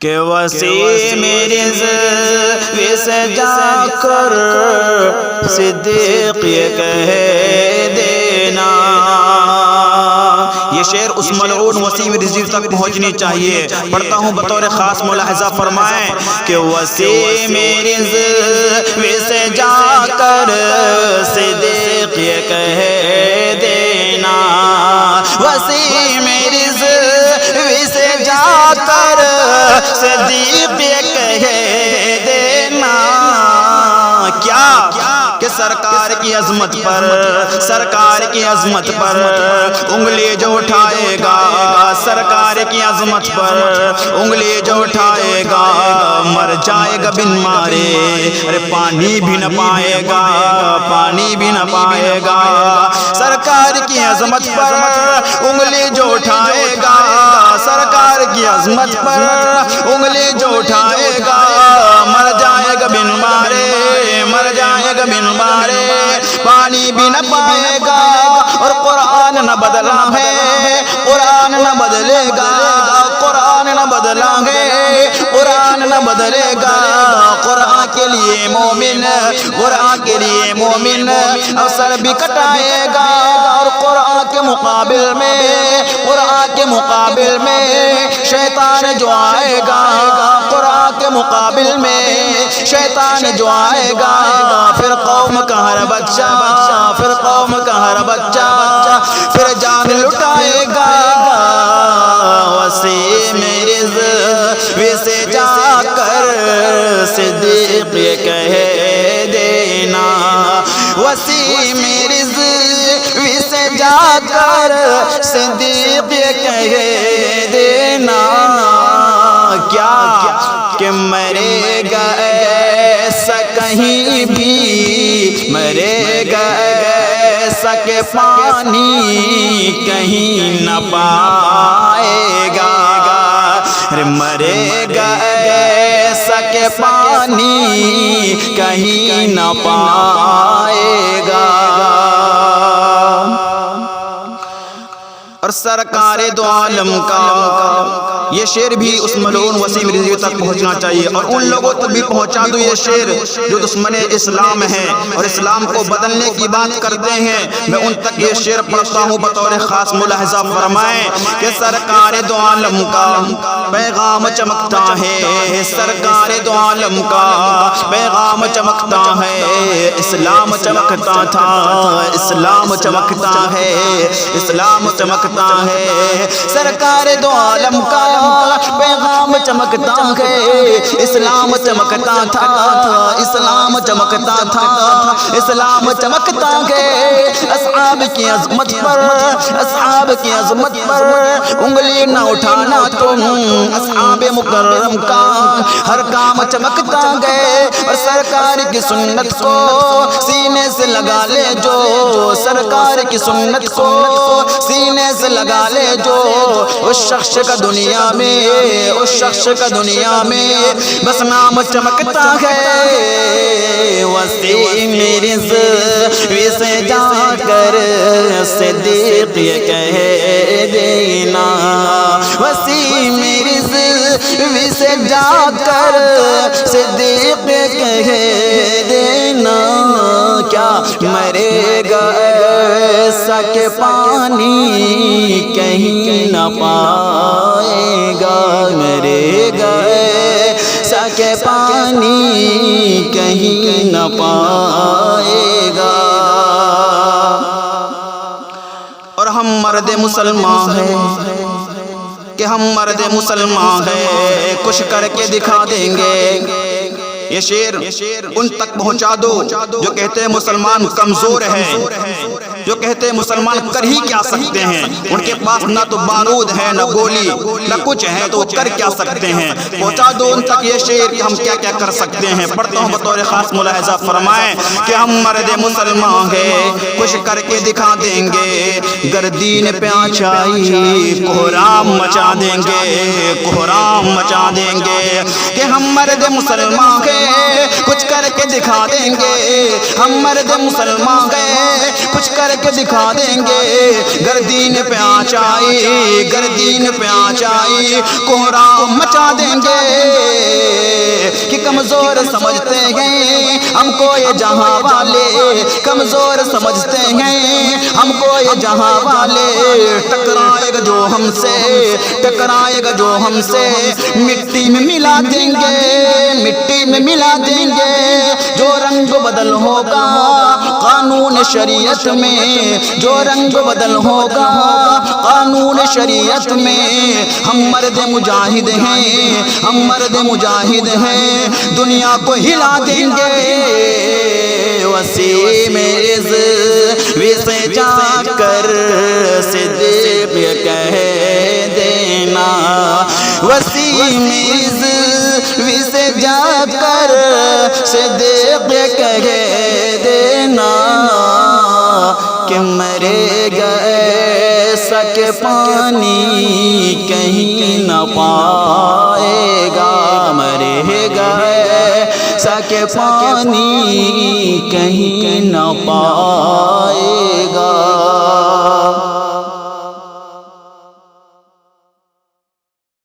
کہ وسیم رضوِ سے جا کر صدیق یہ کہہ دینا. یہ شعر اس ملعون وسیم رضوی تک پہنچنی چاہیے. پڑھتا ہوں بطور خاص ملاحظہ فرمائیں کہ وسیم رضوی سے جا کر صدیق یہ کہہ دینا. وسیم رضوی سے جا کر صدیق یہ کہہ دینا. کیا کہ سرکار کی عظمت پر انگلی جو اٹھائے گا، سرکار کی عظمت پر انگلی جو اٹھائے گا مر جائے گا بن مارے. ارے پانی بھی نہ پائے گا، سرکار کی عظمت پر انگلی جو اٹھائے گا، سرکار کی عظمت پر انگلی جو اٹھائے گا مر جائے گا بن مارے، پانی بھی نہ پائے گا. اور قرآن نہ بدلا ہے، قرآن نہ بدلے گا، قرآن نہ بدلا ہے، قرآن نہ بدلے گا. قرآن کے لیے مومن افسر بھی کٹائے گا. اور قرآن کے مقابل میں شیطان جو آئے گا، قرآن کے مقابل میں شیطان جو آئے گا پھر قوم کا ہر بچہ پھر جان لٹائے گا. وسیم رضوی سے جا کر صدیق یہ کہہ دینا. وسیم رضوی سے جا کر صدیق یہ کہہ دینا. کیا کہ مرے گا ایسا کہیں بھی، مرے گا ایسا کہ پانی کہیں نہ پائے گا. مرے گا ایسا کہ پانی کہیں نہ پائے گا. اور سرکار دو عالم کا یہ شعر بھی اس ملعون وسیم رضوی تک پہنچنا چاہیے. اور ان لوگوں تک بھی پہنچا دو یہ شعر جو دشمن اسلام ہیں اور اسلام کو بدلنے کی بات کرتے ہیں. میں ان تک یہ شعر پڑھتا ہوں بطور خاص ملاحظہ فرمائیں کہ سرکار دو عالم کا پیغام چمکتا ہے، سرکار دو عالم کا پیغام چمکتا ہے. اسلام چمکتا تھا، اسلام چمکتا ہے، اسلام چمکتا ہے. سرکار دو عالم کا پیغام چمکتا ہے، اسلام چمکتا تھا، اسلام چمکتا تھا، اسلام چمکتا ہے. اصحاب کی عظمت پر انگلی نہ اٹھانا تم، اصحاب مکرم کا ہر کام چمکتا ہے. اور سرکار کی سنت کو سینے سے لگا لے جو، سرکار کی سنت کو سینے سے لگا لے جو، اس شخص کا دنیا میں بس نام چمکتا ہے. وسیم رضوی سے جا کر صدیق یہ کہہ دینا. وسیم رضوی سے جا کر صدیق یہ کہہ دینا. کیا مرے گا ایسا کہ پانی کہیں نہ پائے گا، مرے گا ایسا کہ پانی کہیں نہ پائے گا. اور ہم مرد مسلمان ہیں کہ ہم مرد مسلمان ہیں، کچھ کر کے دکھا دیں گے. یہ شعر ان تک پہنچا دو جو کہتے ہیں مسلمان کمزور ہیں، جو کہتے ہیں مسلمان کر ہی کیا سکتے ہیں، ان کے پاس نہ تو بارود ہے، نہ گولی، نہ کچھ ہے، تو کر کیا سکتے ہیں. پہنچا دو ان تک یہ شعر کہ ہم کیا کیا کر سکتے ہیں. پڑھتا ہوں بطور خاص ملاحظہ فرمائیں کہ ہم مرد مسلمان ہیں، کچھ کر کے دکھا دیں گے. گردین پہ آچائی کوہرام مچا دیں گے، کوہرام مچا دیں گے. کہ ہم مرد مسلمان ہیں، کچھ کر کے دکھا دیں گے. ہم مرد مسلمان ہیں، کچھ کر کر کے دکھا دیں گے. گردین پہ آنچ آئی, گردین پہ آنچ آئی, کوہرام مچا دیں گے کہ کمزور سمجھتے ہیں ہم کو یہ جہاں والے, کمزور سمجھتے ہیں ہم کو یہ جہاں والے. ٹکرائے گا جو ہم سے, ٹکرائے گا جو ہم سے, مٹی میں ملا دیں گے, مٹی میں ملا دیں گے. جو رنگ بدل ہوگا قانون شریعت میں, جو رنگ بدل ہوگا قانون شریعت میں. ہم مرد مجاہد ہیں, ہم مرد مجاہد ہیں, دنیا کو ہلا دیں گے. وسیم عزوی سے جا کر صدیق کہہ دینا, وسیم عزوی سے جا کر صدیق کہہ دینا کہ مرے گئے سک پانی کہیں نہ پائے گا, مرے گئے سک پانی کہیں نہ پائے